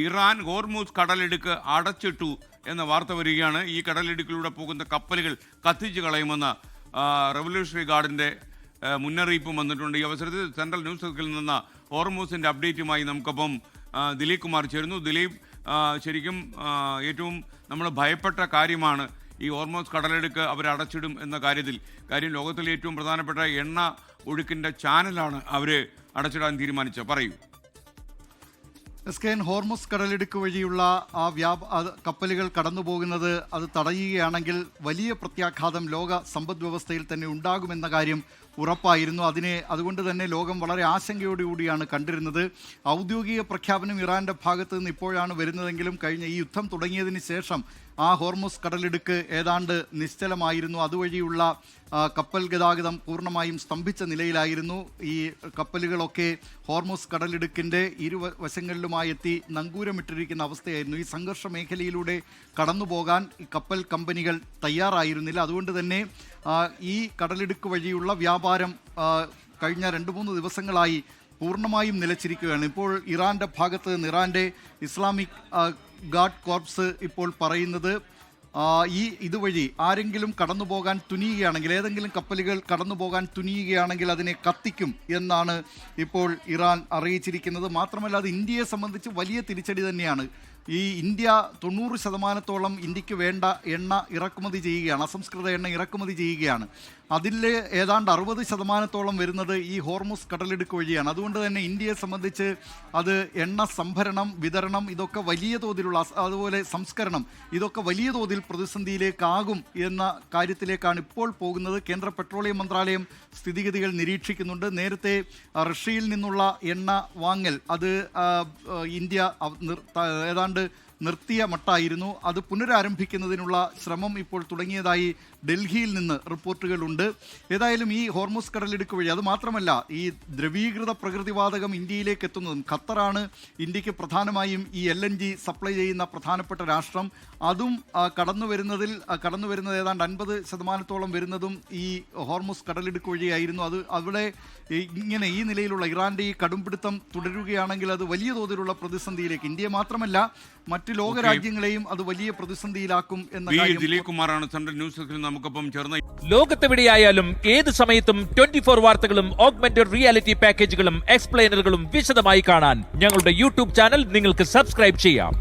Iran Hormuz കടലിടുക്ക് അടച്ചിട്ടു എന്ന വാർത്ത വരികയാണ്. ഈ കടലിടുക്കിലൂടെ പോകുന്ന കപ്പലുകൾ കത്തിച്ചു കളയുമെന്ന് റവല്യൂഷണറി ഗാർഡിൻ്റെ മുന്നറിയിപ്പും വന്നിട്ടുണ്ട്. ഈ അവസരത്തിൽ സെൻട്രൽ ന്യൂസ് ഡെസ്കിൽ നിന്ന് ഹോർമൂസിൻ്റെ അപ്ഡേറ്റുമായി നമുക്കൊപ്പം ദിലീപ് കുമാർ ചേരുന്നു. ദിലീപ്, ശരിക്കും ഏറ്റവും നമ്മൾ ഭയപ്പെട്ട കാര്യമാണ് ഈ ഹോർമൂസ് കടലിടുക്ക് അവർ അടച്ചിടും എന്ന കാര്യം ലോകത്തിലെ ഏറ്റവും പ്രധാനപ്പെട്ട എണ്ണ ഒഴുക്കിൻ്റെ ചാനലാണ് അവർ അടച്ചിടാൻ തീരുമാനിച്ചത്. പറയൂ. ഹോർമൂസ് കടലിടുക്ക് വഴിയുള്ള കപ്പലുകൾ കടന്നു പോകുന്നത് അത് തടയുകയാണെങ്കിൽ വലിയ പ്രത്യാഘാതം ലോക സമ്പദ് വ്യവസ്ഥയിൽ തന്നെ ഉണ്ടാകുമെന്ന കാര്യം ഉറപ്പായിരുന്നു. അതുകൊണ്ട് തന്നെ ലോകം വളരെ ആശങ്കയോടുകൂടിയാണ് കണ്ടിരുന്നത്. ഔദ്യോഗിക പ്രഖ്യാപനം ഇറാന്റെ ഭാഗത്ത് നിന്ന് ഇപ്പോഴാണ് വരുന്നതെങ്കിലും കഴിഞ്ഞ ഈ യുദ്ധം തുടങ്ങിയതിന് ശേഷം ആ ഹോർമൂസ് കടലിടുക്ക് ഏതാണ്ട് നിശ്ചലമായിരുന്നു. അതുവഴിയുള്ള കപ്പൽ ഗതാഗതം പൂർണ്ണമായും സ്തംഭിച്ച നിലയിലായിരുന്നു. ഈ കപ്പലുകളൊക്കെ ഹോർമൂസ് കടലിടുക്കിൻ്റെ ഇരുവശങ്ങളിലുമായി എത്തി നങ്കൂരമിട്ടിരിക്കുന്ന അവസ്ഥയായിരുന്നു. ഈ സംഘർഷ മേഖലയിലൂടെ കടന്നു പോകാൻ കപ്പൽ കമ്പനികൾ തയ്യാറായിരുന്നില്ല. അതുകൊണ്ട് തന്നെ ഈ കടലിടുക്ക് വഴിയുള്ള വ്യാപാരം കഴിഞ്ഞ 2-3 ദിവസങ്ങളായി പൂർണ്ണമായും നിലച്ചിരിക്കുകയാണ്. ഇപ്പോൾ ഇറാന്റെ ഭാഗത്ത് നിന്ന് ഇറാന്റെ ഇസ്ലാമിക് ഗാർഡ് കോർപ്സ് ഇപ്പോൾ പറയുന്നത് ഇതുവഴി ആരെങ്കിലും കടന്നു പോകാൻ തുനിയുകയാണെങ്കിൽ, ഏതെങ്കിലും കപ്പലുകൾ കടന്നു പോകാൻ തുനിയുകയാണെങ്കിൽ അതിനെ കത്തിക്കും എന്നാണ് ഇപ്പോൾ ഇറാൻ അറിയിച്ചിരിക്കുന്നത്. മാത്രമല്ല അത് ഇന്ത്യയെ സംബന്ധിച്ച് വലിയ തിരിച്ചടി തന്നെയാണ്. ഈ ഇന്ത്യ 90% ഇന്ത്യക്ക് വേണ്ട എണ്ണ ഇറക്കുമതി ചെയ്യുകയാണ്, അസംസ്കൃത എണ്ണ ഇറക്കുമതി ചെയ്യുകയാണ്. അതിൽ ഏതാണ്ട് 60% വരുന്നത് ഈ ഹോർമൂസ് കടലിടുക്ക് വഴിയാണ്. അതുകൊണ്ട് തന്നെ ഇന്ത്യയെ സംബന്ധിച്ച് അത് എണ്ണ സംഭരണം, വിതരണം, ഇതൊക്കെ വലിയ തോതിലുള്ള, അതുപോലെ സംസ്കരണം, ഇതൊക്കെ വലിയ തോതിൽ പ്രതിസന്ധിയിലേക്കാകും എന്ന കാര്യത്തിലേക്കാണ് ഇപ്പോൾ പോകുന്നത്. കേന്ദ്ര പെട്രോളിയം മന്ത്രാലയം സ്ഥിതിഗതികൾ നിരീക്ഷിക്കുന്നുണ്ട്. നേരത്തെ റഷ്യയിൽ നിന്നുള്ള എണ്ണ വാങ്ങൽ അത് ഇന്ത്യ ഏതാണ്ട് നിർത്തിയ മട്ടായിരുന്നു. അത് പുനരാരംഭിക്കുന്നതിനുള്ള ശ്രമം ഇപ്പോൾ തുടങ്ങിയതായി ഡൽഹിയിൽ നിന്ന് റിപ്പോർട്ടുകളുണ്ട്. ഏതായാലും ഈ ഹോർമൂസ് കടലിടുക്ക് വഴി, അത് മാത്രമല്ല ഈ ദ്രവീകൃത പ്രകൃതിവാതകം ഇന്ത്യയിലേക്ക് എത്തുന്നതും, ഖത്തറാണ് ഇന്ത്യക്ക് പ്രധാനമായും ഈ LNG സപ്ലൈ ചെയ്യുന്ന പ്രധാനപ്പെട്ട രാഷ്ട്രം. അതും കടന്നു വരുന്നത് ഏതാണ്ട് 50% വരുന്നതും ഈ ഹോർമൂസ് കടലിടുക്ക് വഴിയായിരുന്നു. അത് അവിടെ ഇങ്ങനെ ഈ നിലയിലുള്ള ഇറാന്റെ ഈ കടുംപിടുത്തം തുടരുകയാണെങ്കിൽ അത് വലിയ തോതിലുള്ള പ്രതിസന്ധിയിലേക്ക് ഇന്ത്യയെ മാത്രമല്ല മറ്റ് ലോകരാജ്യങ്ങളെയും അത് വലിയ പ്രതിസന്ധിയിലാക്കും എന്ന കാര്യം. ദിലീപ് കുമാറാണ് സെൻട്രൽ ന്യൂസ് ഡെസ്കിൽ നമുക്കൊപ്പം ചേർന്ന്. ലോകത്തെവിടെയായാലും ഏത് സമയത്തും 24 വാർത്തകളും ഓഗ്മെന്റഡ് റിയാലിറ്റി പാക്കേജുകളും എക്സ്പ്ലെയിനറുകളും വിശദമായി കാണാൻ ഞങ്ങളുടെ യൂട്യൂബ് ചാനൽ നിങ്ങൾക്ക് സബ്സ്ക്രൈബ് ചെയ്യാം.